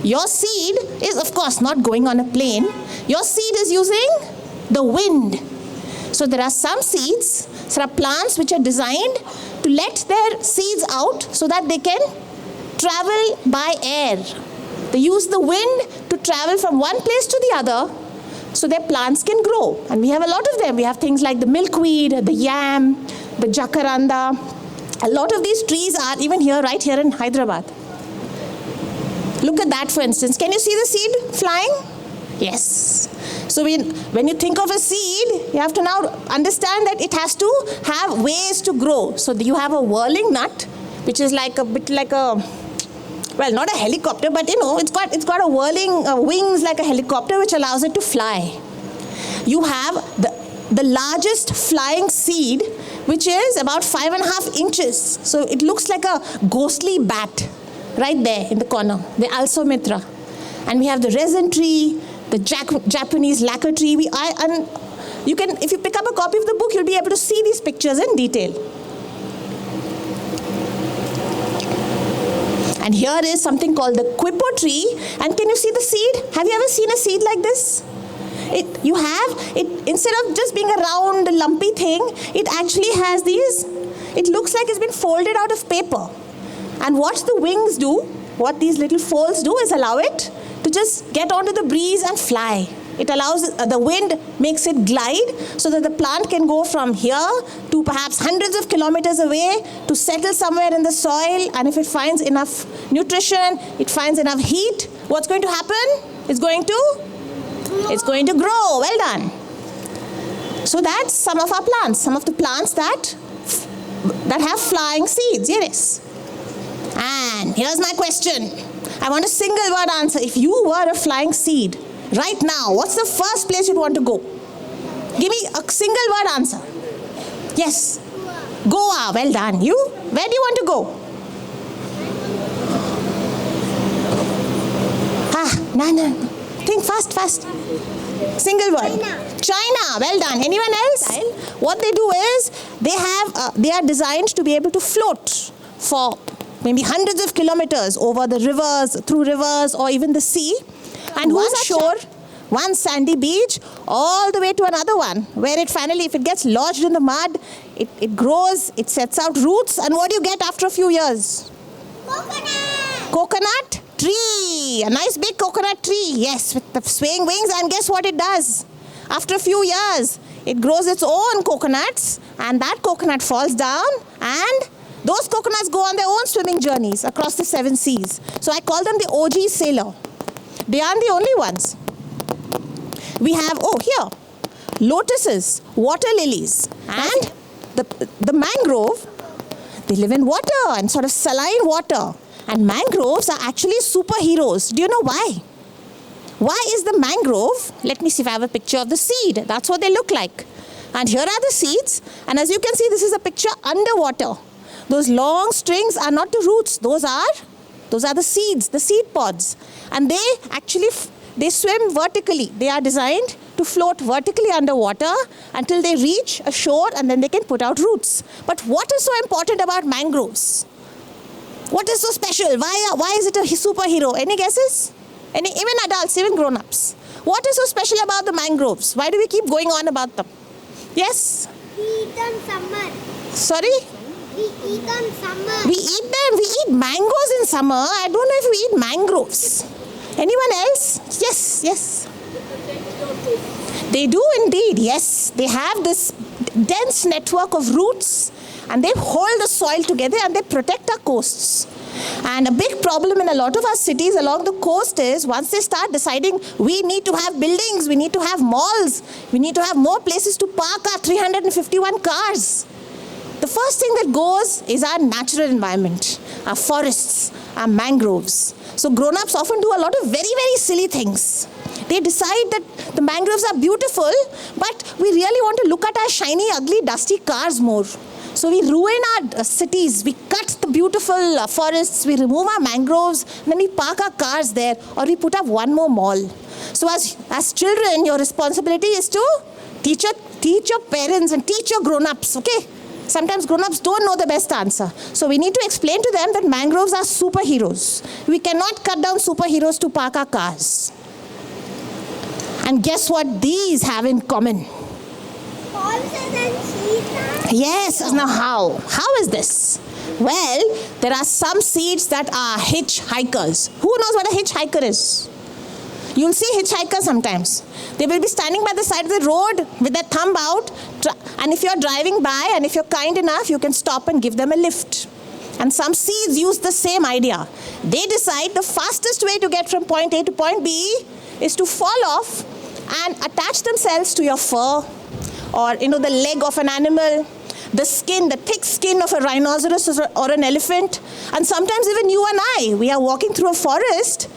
Your seed is, of course, not going on a plane. Your seed is using the wind. So there are some seeds, there are plants which are designed to let their seeds out so that they can travel by air. They use the wind to travel from one place to the other so their plants can grow. And we have a lot of them. We have things like the milkweed, the yam, the jacaranda. A lot of these trees are even here, right here in Hyderabad. Look at that, for instance. Can you see the seed flying? Yes. So when you think of a seed, you have to now understand that it has to have ways to grow. So you have a whirling nut, which is like a bit like a, well, not a helicopter, but it's got a whirling wings like a helicopter, which allows it to fly. You have the largest flying seed, which is about 5.5 inches. So it looks like a ghostly bat right there in the corner, the Alsomitra. And we have the resin tree, the Japanese lacquer tree. You can, if you pick up a copy of the book, you'll be able to see these pictures in detail. And here is something called the quipo tree. And can you see the seed? Have you ever seen a seed like this? Instead of just being a round, lumpy thing, it actually has these, it looks like it's been folded out of paper. And what the wings do, what these little folds do, is allow it to just get onto the breeze and fly. It allows, the wind makes it glide so that the plant can go from here to perhaps hundreds of kilometers away to settle somewhere in the soil. And if it finds enough nutrition, it finds enough heat, what's going to happen? It's going to grow. Well done. So that's some of our plants, some of the plants that have flying seeds. Yes. And here's my question. I want a single word answer. If you were a flying seed right now, what's the first place you'd want to go? Give me a single word answer. Yes. Goa. Well done. You? Where do you want to go? No. Think fast. Single word. China. Well done. Anyone else? What they do is they are designed to be able to float for maybe hundreds of kilometers over the rivers, through rivers, or even the sea. And one shore, one sandy beach, all the way to another one, where it finally, if it gets lodged in the mud, it grows, it sets out roots, and what do you get after a few years? Coconut tree. A nice big coconut tree. Yes, with the swaying wings, and guess what it does? After a few years, it grows its own coconuts, and that coconut falls down, and those coconuts go on their own swimming journeys across the 7 seas. So I call them the OG sailor. They aren't the only ones. We have, here, lotuses, water lilies, and the mangrove. They live in water and sort of saline water. And mangroves are actually superheroes. Do you know why? Why is the mangrove? Let me see if I have a picture of the seed. That's what they look like. And here are the seeds. And as you can see, this is a picture underwater. Those long strings are not the roots. Those are the seeds, the seed pods. And they swim vertically. They are designed to float vertically underwater until they reach a shore, and then they can put out roots. But what is so important about mangroves? What is so special? Why is it a superhero? Any guesses? Even adults, even grown-ups. What is so special about the mangroves? Why do we keep going on about them? Yes? We eat them summer. Sorry? We eat them summer. We eat them. We eat mangoes in summer. I don't know if we eat mangroves. Anyone else? Yes. They do indeed, yes. They have this dense network of roots, and they hold the soil together, and they protect our coasts. And a big problem in a lot of our cities along the coast is once they start deciding we need to have buildings, we need to have malls, we need to have more places to park our 351 cars. The first thing that goes is our natural environment, our forests, our mangroves. So grown-ups often do a lot of very, very silly things. They decide that the mangroves are beautiful, but we really want to look at our shiny, ugly, dusty cars more. So we ruin our cities, we cut the beautiful forests, we remove our mangroves, and then we park our cars there, or we put up one more mall. So as children, your responsibility is to teach your parents and teach your grown-ups, okay? sometimes grown-ups don't know the best answer. So we need to explain to them that mangroves are superheroes. We cannot cut down superheroes to park our cars. And guess what these have in common? Horses and cheetahs. Yes, now how? How is this? Well, there are some seeds that are hitchhikers. Who knows what a hitchhiker is? You'll see hitchhikers sometimes. They will be standing by the side of the road with their thumb out, and if you're driving by and if you're kind enough, you can stop and give them a lift. And some seeds use the same idea. They decide the fastest way to get from point A to point B is to fall off and attach themselves to your fur, or the leg of an animal, the skin, the thick skin of a rhinoceros or an elephant. And sometimes even you and I, we are walking through a forest.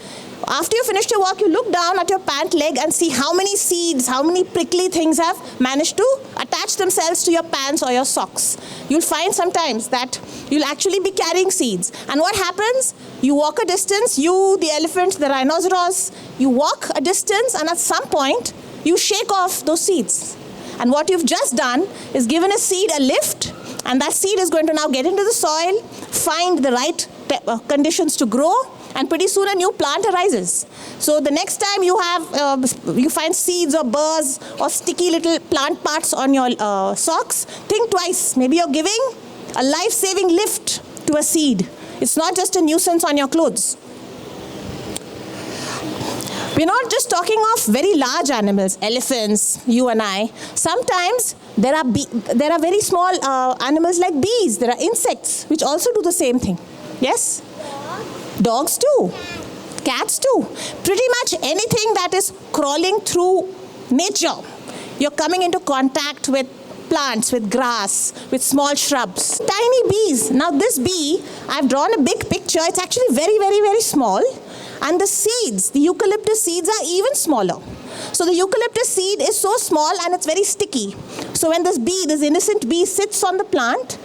After you finish your walk, you look down at your pant leg and see how many seeds, how many prickly things have managed to attach themselves to your pants or your socks. You'll find sometimes that you'll actually be carrying seeds. And what happens? You walk a distance, you, the elephant, the rhinoceros, you walk a distance, and at some point, you shake off those seeds. And what you've just done is given a seed a lift, and that seed is going to now get into the soil, find the right conditions to grow, and pretty soon a new plant arises. So the next time you find seeds or burrs or sticky little plant parts on your socks, think twice. Maybe you're giving a life-saving lift to a seed. It's not just a nuisance on your clothes. We're not just talking of very large animals, elephants, you and I. Sometimes there are very small animals like bees. There are insects which also do the same thing. Yes? Dogs too. Cats too. Pretty much anything that is crawling through nature. You're coming into contact with plants, with grass, with small shrubs. Tiny bees. Now this bee, I've drawn a big picture. It's actually very, very, very small. And the seeds, the eucalyptus seeds, are even smaller. So the eucalyptus seed is so small and it's very sticky. So when this innocent bee sits on the plant,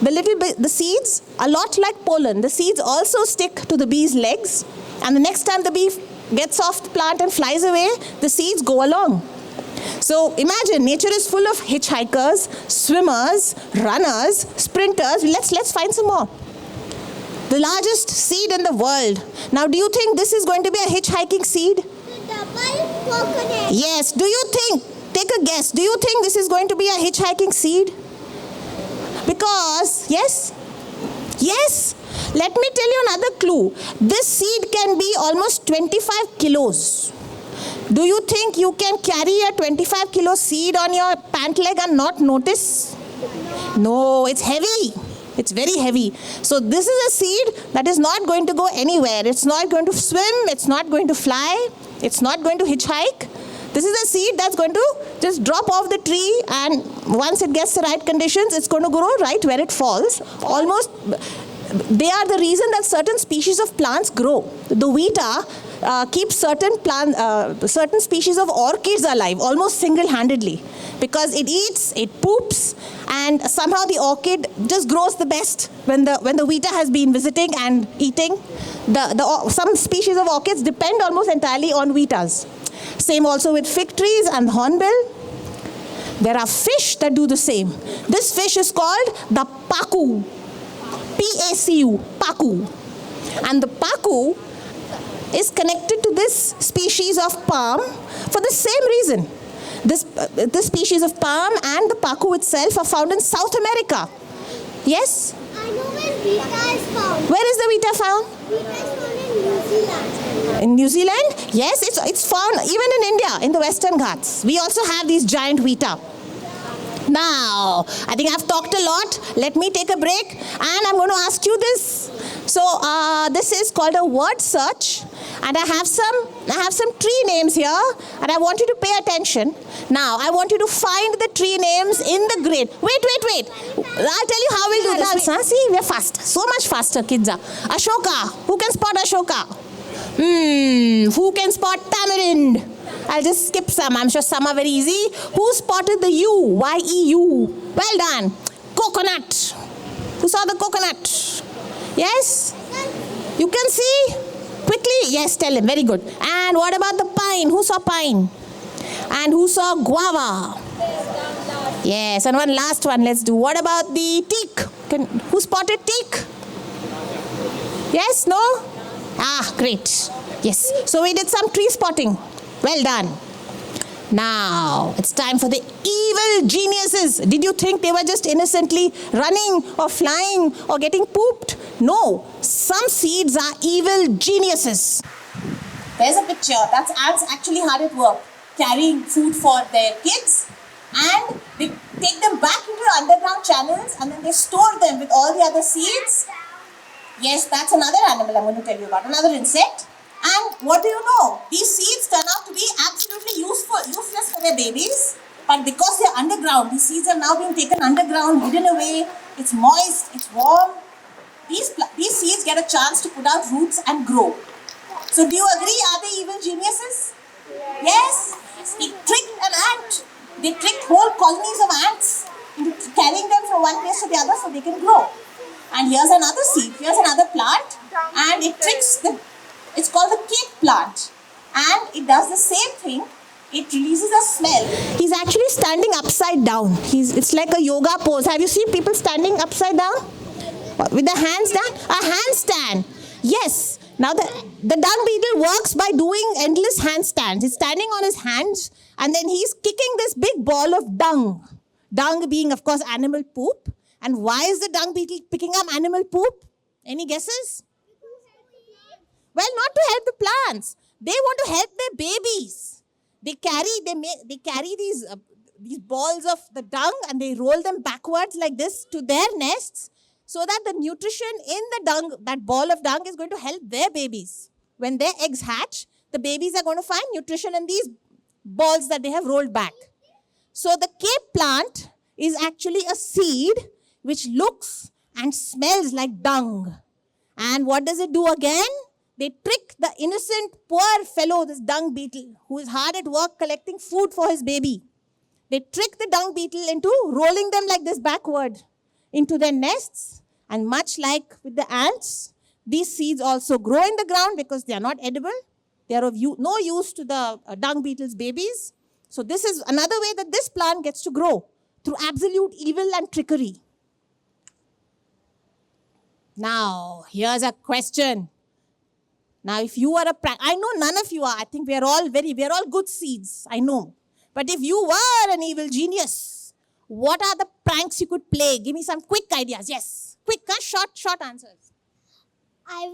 the seeds, a lot like pollen, the seeds also stick to the bee's legs. And the next time the bee gets off the plant and flies away, the seeds go along. So imagine, nature is full of hitchhikers, swimmers, runners, sprinters. Let's find some more. The largest seed in the world. Now, do you think this is going to be a hitchhiking seed? The double coconut. Yes. Take a guess, do you think this is going to be a hitchhiking seed? Because, yes, let me tell you another clue. This seed can be almost 25 kilos. Do you think you can carry a 25 kilo seed on your pant leg and not notice? No, it's heavy. It's very heavy. So this is a seed that is not going to go anywhere. It's not going to swim. It's not going to fly. It's not going to hitchhike. This is a seed that's going to just drop off the tree, and once it gets the right conditions, it's going to grow right where it falls. Almost, they are the reason that certain species of plants grow. The Vita keeps certain species of orchids alive almost single-handedly, because it eats, it poops, and somehow the orchid just grows the best when the Vita has been visiting and eating. Some species of orchids depend almost entirely on Vitas. Same also with fig trees and hornbill. There are fish that do the same. This fish is called the pacu. P-A-C-U, pacu. And the pacu is connected to this species of palm for the same reason. This species of palm and the pacu itself are found in South America. Yes? I know where Vita is found. Where is the Vita found? Vita is found in New Zealand. In New Zealand? Yes, it's found even in India, in the Western Ghats. We also have these giant Vita. Now, I think I've talked a lot. Let me take a break, and I'm going to ask you this. So this is called a word search, and I have some tree names here, and I want you to pay attention. Now, I want you to find the tree names in the grid. Wait. I'll tell you how we'll do this. See, we're fast. So much faster, kids are. Ashoka. Who can spot Ashoka? Who can spot tamarind? I'll just skip some. I'm sure some are very easy. Who spotted the U? Y-E-U. Well done. Coconut. Who saw the coconut? Yes? You can see? Quickly? Yes, tell him. Very good. And what about the pine? Who saw pine? And who saw guava? Yes, and one last one. Let's do. What about the teak? Who spotted teak? Yes, no? Ah, great. Yes. So we did some tree spotting. Well done. Now, it's time for the evil geniuses. Did you think they were just innocently running or flying or getting pooped? No. Some seeds are evil geniuses. There's a picture. That's ants actually hard at work, carrying food for their kids. And they take them back into the underground channels and then they store them with all the other seeds. Yes, that's another animal I'm going to tell you about, another insect. And what do you know? These seeds turn out to be absolutely useless for their babies. But because they're underground, these seeds are now being taken underground, hidden away. It's moist, it's warm. These seeds get a chance to put out roots and grow. So do you agree? Are they evil geniuses? Yes. They tricked an ant. They tricked whole colonies of ants into carrying them from one place to the other so they can grow. And here's another seed. Here's another plant. And it tricks it's called the cake plant. And it does the same thing. It releases a smell. He's actually standing upside down. It's like a yoga pose. Have you seen people standing upside down? With the hands down? A handstand. Yes. Now the dung beetle works by doing endless handstands. He's standing on his hands and then he's kicking this big ball of dung. Dung being, of course, animal poop. And why is the dung beetle picking up animal poop? Any guesses? Well, not to help the plants. They want to help their babies. They carry these balls of the dung and they roll them backwards like this to their nests so that the nutrition in the dung, that ball of dung, is going to help their babies. When their eggs hatch, the babies are going to find nutrition in these balls that they have rolled back. So the cape plant is actually a seed which looks and smells like dung. And what does it do again? They trick the innocent, poor fellow, this dung beetle, who is hard at work collecting food for his baby. They trick the dung beetle into rolling them like this backward into their nests. And much like with the ants, these seeds also grow in the ground because they are not edible. They are of no use to the dung beetle's babies. So this is another way that this plant gets to grow, through absolute evil and trickery. Now, here's a question. Now, if you are I know none of you are. I think we are all good seeds. I know. But if you were an evil genius, what are the pranks you could play? Give me some quick ideas. Yes. Quick, short answers. I'll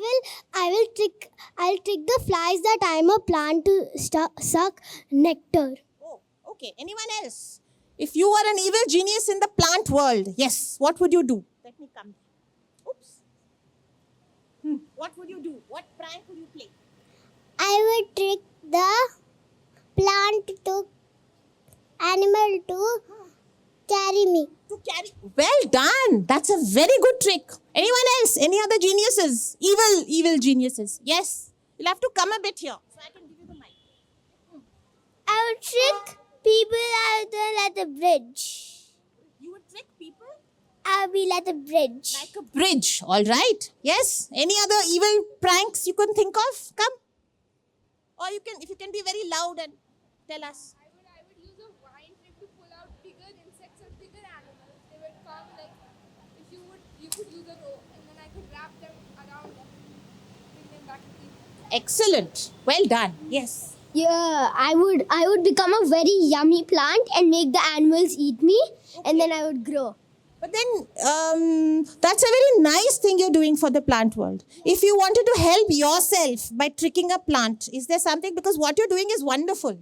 trick the flies that I'm a plant to suck nectar. Oh, okay. Anyone else? If you were an evil genius in the plant world, yes, what would you do? Let me come. Oops. What would you do? What prank would you play? I would trick the animal to carry me. Well done. That's a very good trick. Anyone else? Any other geniuses? Evil geniuses. Yes. You'll have to come a bit here so I can give you the mic. I would trick people at the bridge. You would trick people? I'll be like a bridge. Like a bridge. All right. Yes. Any other evil pranks you can think of? Come. Or if you can be very loud and tell us. I would use a vine trick to pull out bigger insects and bigger animals. They would come like, you could use a rope and then I could wrap them around them, bring them back to people. Excellent. Well done. Yes. Yeah, I would become a very yummy plant and make the animals eat me, and then I would grow. But then, that's a very nice thing you're doing for the plant world. If you wanted to help yourself by tricking a plant, is there something? Because what you're doing is wonderful.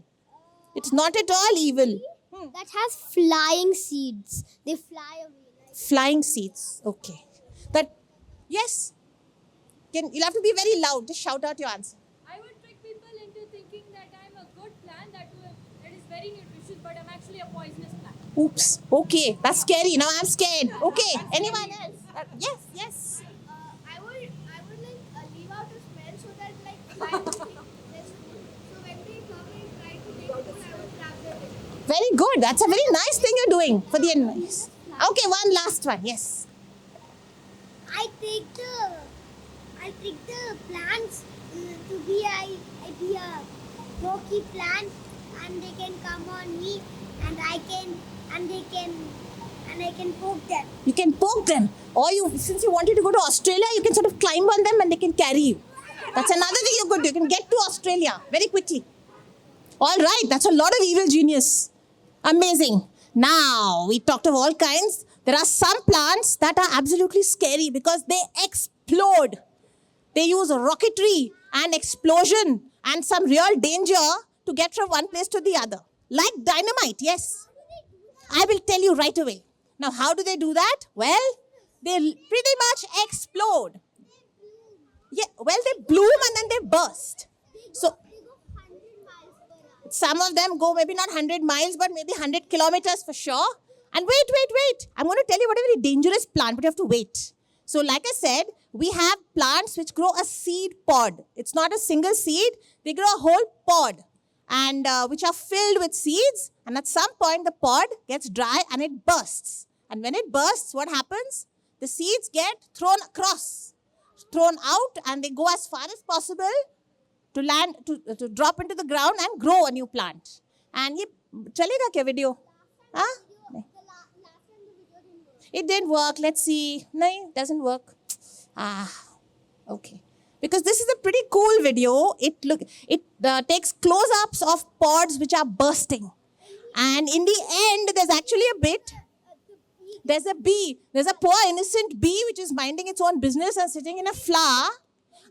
It's not at all evil. That has flying seeds. They fly away. Flying seeds. Okay. Yes. You'll have to be very loud. Just shout out your answer. I would trick people into thinking that I'm a good plant that is very nutritious, but I'm actually a poisonous plant. Oops. Okay. That's scary. Now I'm scared. Okay. Anyone else? Yes. I would leave out a smell so that flies will think there's food. So when they come and try to take food, I would trap them in. Very good. That's a very nice thing you're doing for the animals. Okay. One last one. Yes. I trick the plants to be a rocky plant, and they can come on me, and I can and I can poke them. You can poke them. Or since you wanted to go to Australia, you can sort of climb on them and they can carry you. That's another thing you could do. You can get to Australia very quickly. All right, that's a lot of evil genius. Amazing. Now, we talked of all kinds. There are some plants that are absolutely scary because they explode. They use rocketry and explosion and some real danger to get from one place to the other. Like dynamite, yes. I will tell you right away. Now, how do they do that? Well, they pretty much explode. Yeah, well, they bloom and then they burst. So, They go 100 miles per hour. some of them go maybe not 100 miles, but maybe 100 kilometers for sure. And wait. I'm going to tell you what a very dangerous plant, but you have to wait. So, like I said, we have plants which grow a seed pod. It's not a single seed. They grow a whole pod and which are filled with seeds. And at some point, the pod gets dry and it bursts. And when it bursts, what happens? The seeds get thrown across, thrown out, and they go as far as possible to land, to drop into the ground and grow a new plant. And ye chalega kya video? Huh? The last time the video didn't work. It didn't work. Let's see. No, it doesn't work. Okay. Because this is a pretty cool video. It takes close-ups of pods which are bursting. And in the end, there's actually a bit. There's a bee. There's a poor innocent bee which is minding its own business and sitting in a flower.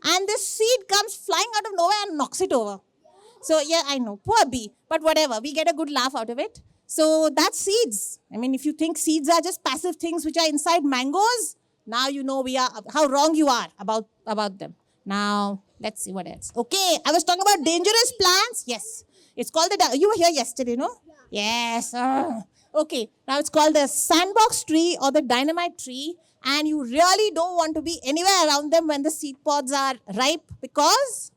And this seed comes flying out of nowhere and knocks it over. So, yeah, I know. Poor bee. But whatever. We get a good laugh out of it. So, that's seeds. I mean, if you think seeds are just passive things which are inside mangoes, now you know how wrong you are about them. Now, let's see what else. Okay, I was talking about dangerous plants. Yes. It's called you were here yesterday, no? Yes. Okay, now it's called the sandbox tree or the dynamite tree. And you really don't want to be anywhere around them when the seed pods are ripe because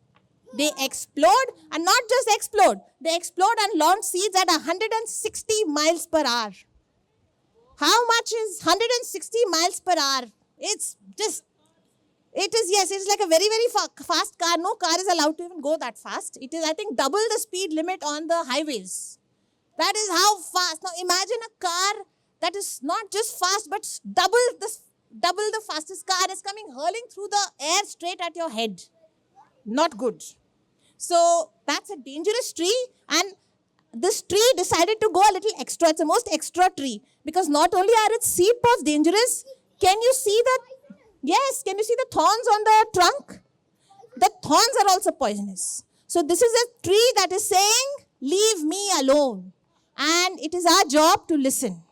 they explode, and not just explode. They explode and launch seeds at 160 miles per hour. How much is 160 miles per hour? It's like a very, very fast car. No car is allowed to even go that fast. It is, I think, double the speed limit on the highways. That is how fast. Now, imagine a car that is not just fast, but double the fastest car is coming hurling through the air straight at your head. Not good. So, that's a dangerous tree, and this tree decided to go a little extra. It's the most extra tree because not only are its seed pods dangerous, can you see can you see the thorns on the trunk? The thorns are also poisonous. So this is a tree that is saying, leave me alone. And it is our job to listen.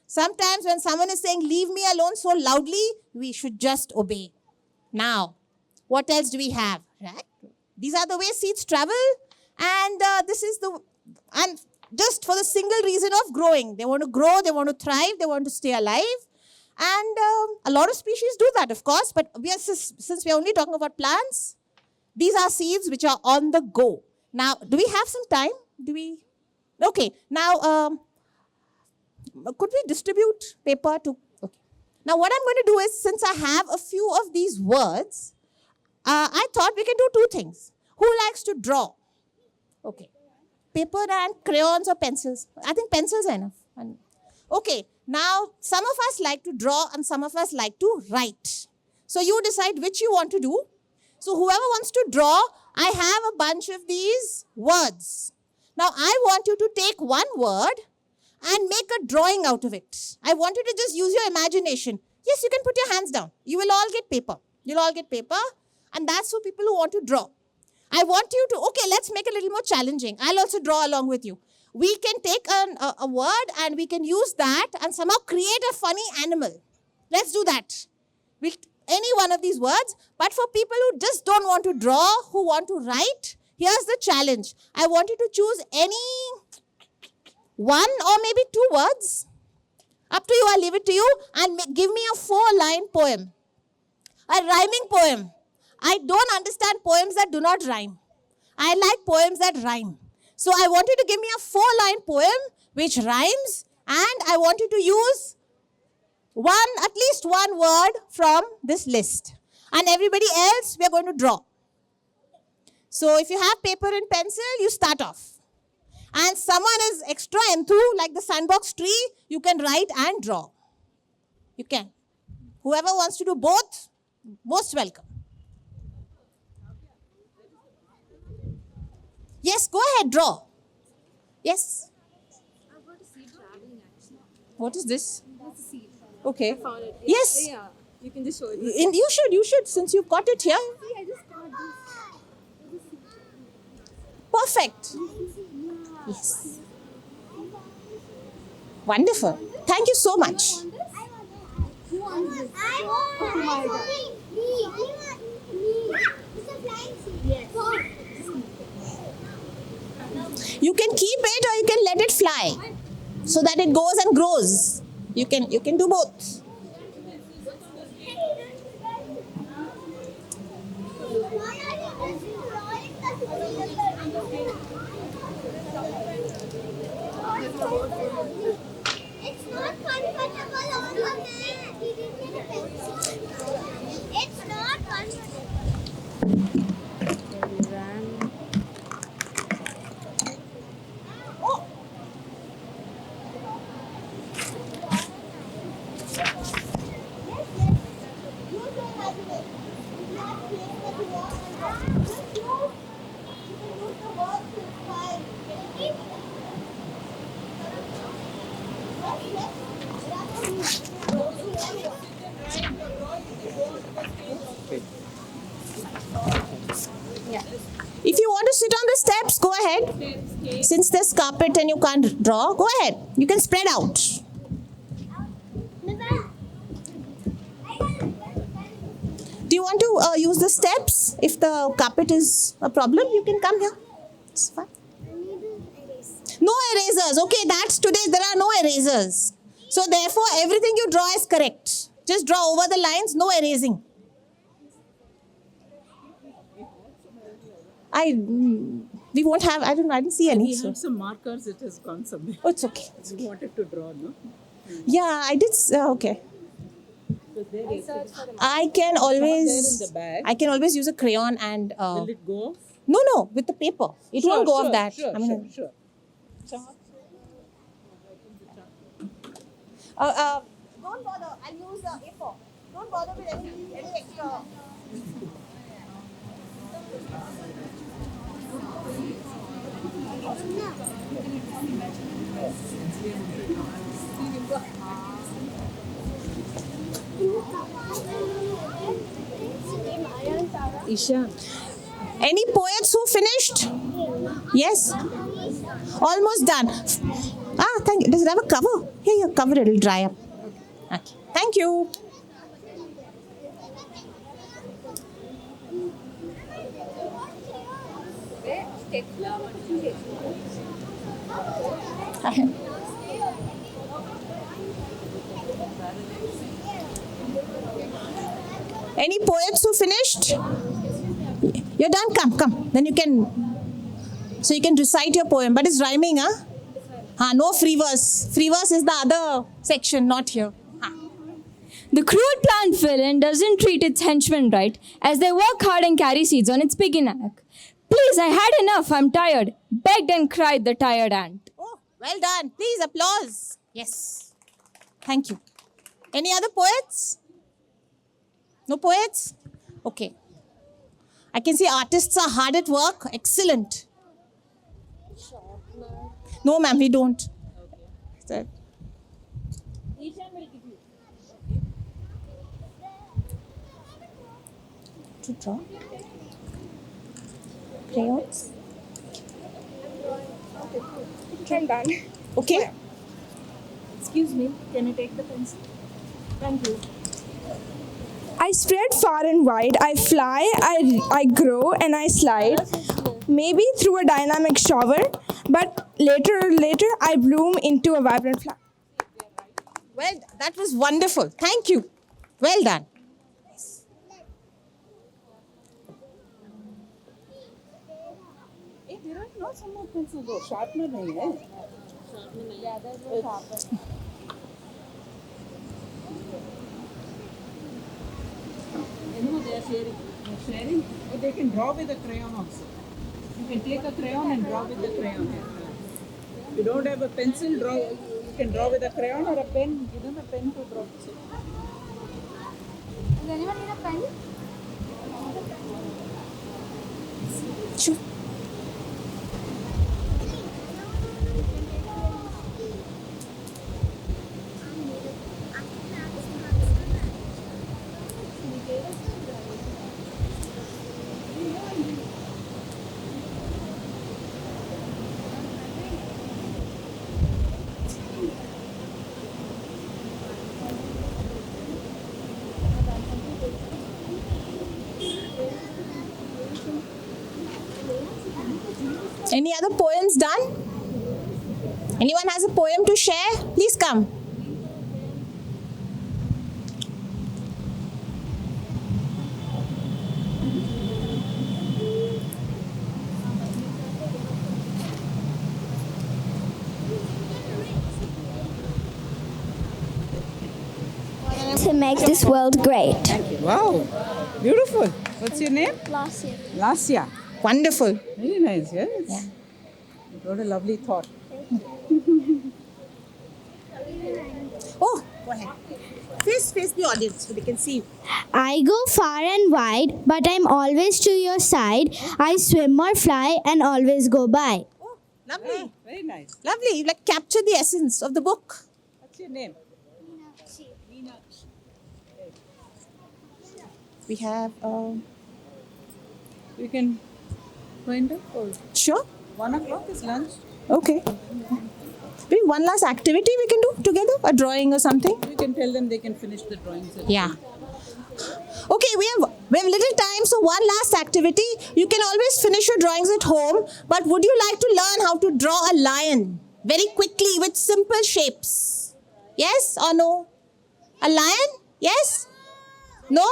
Sometimes when someone is saying, leave me alone so loudly, we should just obey. Now, what else do we have? Right? These are the way seeds travel. And and just for the single reason of growing. They want to grow, they want to thrive, they want to stay alive. And a lot of species do that, of course. But since we are only talking about plants, these are seeds which are on the go. Now, do we have some time? Okay. Now, could we distribute paper to... Okay. Now, what I'm going to do is, since I have a few of these words, I thought we can do two things. Who likes to draw? Okay. Paper and crayons or pencils? I think pencils are enough. Okay. Now, some of us like to draw and some of us like to write. So, you decide which you want to do. So, whoever wants to draw, I have a bunch of these words. Now, I want you to take one word and make a drawing out of it. I want you to just use your imagination. Yes, you can put your hands down. You will all get paper. You'll all get paper. And that's for people who want to draw. I want you to, okay, let's make it a little more challenging. I'll also draw along with you. We can take a word and we can use that and somehow create a funny animal. Let's do that. Any one of these words. But for people who just don't want to draw, who want to write, here's the challenge. I want you to choose any one or maybe two words. Up to you, I'll leave it to you. And give me a 4-line poem. A rhyming poem. I don't understand poems that do not rhyme. I like poems that rhyme. So I want you to give me a 4-line poem which rhymes, and I want you to use at least one word from this list. And everybody else, we are going to draw. So if you have paper and pencil, you start off. And someone is extra enthused, like the sandbox tree, you can write and draw. You can. Whoever wants to do both, most welcome. Yes, go ahead, draw. Yes. I've got a seed traveling actually. What is this? That's a seed. Okay. Found it. Yes. Yeah. You can just show it. You should, since you've got it here. See, I just got this. Perfect. Yes. Wonderful. Thank you so much. Who wants this? I want. Oh my God. Me. It's a flying seed. Yes. You can keep it or you can let it fly so that it goes and grows. You can do both. It's not comfortable on the mat. He didn't get a pencil. It's not comfortable. If you want to sit on the steps, go ahead. Since there's carpet and you can't draw, go ahead. You can spread out. Do you want to use the steps? If the carpet is a problem, you can come here. It's fine. No erasers. Okay, that's today. There are no erasers. So therefore, everything you draw is correct. Just draw over the lines, no erasing. We won't have, I didn't see any. We So. have some markers, it has gone somewhere. Oh, it's okay. We wanted to draw, no? Yeah, I did. Okay. Because there is. I can there in always. the bag. I can always use a crayon and. Will it go off? No, with the paper. It won't go off that. Sure, I mean, sure. Don't bother. I'll use the A4. Don't bother with any extra. Isha. Any poets who finished? Yes. Almost done. Thank you. Does it have a cover? Here, cover it. It'll dry up. Okay. Thank you. Any poets who finished? You're done? Come. Then you can. So you can recite your poem. But it's rhyming, huh? No free verse. Free verse is the other section, not here. The cruel plant villain doesn't treat its henchmen right, as they work hard and carry seeds on its piggy neck. Please, I had enough, I'm tired, begged and cried the tired ant. Oh, well done. Please applause. Yes. Thank you. Any other poets? No poets? Okay. I can see artists are hard at work. Excellent. No, ma'am, we don't. Okay. To draw? Crayons? I'm done. Okay. Excuse me, can I take the pencil? Thank you. I spread far and wide, I fly, I grow and I slide, maybe through a dynamic shower, but later I bloom into a vibrant flower. Well, that was wonderful. Thank you. Well done. Hey, there are no some more pencils. Oh, sharpener nahi hai. Yeah, there's no sharpener. You know, they are sharing. They're sharing. But they can draw with a crayon also. You can take a crayon and draw with the crayon. You don't have a pencil, draw. You can draw with a crayon or a pen. Give them a pen to draw. Does anyone need a pen? Sure. Any other poems done? Anyone has a poem to share? Please come. To make this world great. Wow, beautiful. What's your name? Last year. Lasya. Wonderful. Very nice, yes? Yeah. You got a lovely thought. Oh, go ahead. Face the audience so they can see you. I go far and wide, but I'm always to your side. I swim or fly and always go by. Oh, lovely. Very nice. Lovely. You like capture the essence of the book. What's your name? We have, You can find out. Or sure. 1 o'clock is lunch. Okay. Maybe one last activity we can do together, a drawing or something. You can tell them they can finish the drawings. Yeah. Okay, we have little time, so one last activity. You can always finish your drawings at home, but would you like to learn how to draw a lion very quickly with simple shapes? Yes or no? A lion? Yes? No?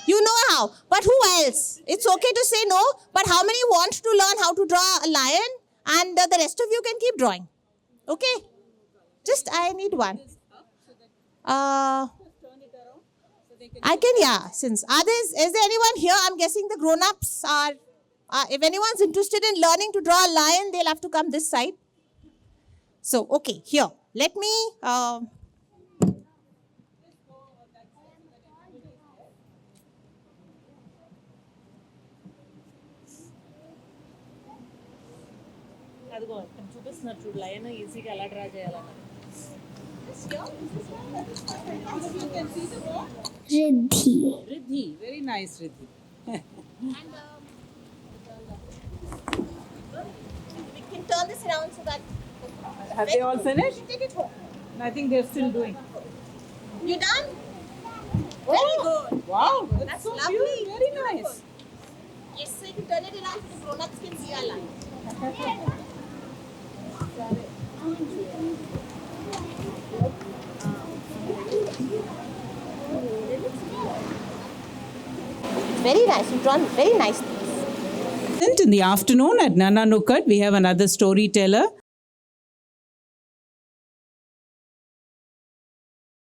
You know how, but who else? It's okay to say no, but how many want to learn how to draw a lion? And the rest of you can keep drawing. Okay? Just, I need one. I can, yeah, since others, is there anyone here? I'm guessing the grown-ups are, if anyone's interested in learning to draw a lion, they'll have to come this side. So, okay, here, let me, అదిగో ఇక్కడ చూపిస్తున్నారు చూడు line ఈజీగా ఎలా draw చేయాలని Riddhi. Riddhi. Very nice, Riddhi. we can turn this around so that... Have they all finished? Take it home. I think they're still doing. You done? Very good. Wow, that's, That's so lovely. beautiful. Very nice. Yes, so you can turn it around so the grown-ups can see our line. Very nice. You've drawn very nicely. In the afternoon at Nana Nukkad, we have another storyteller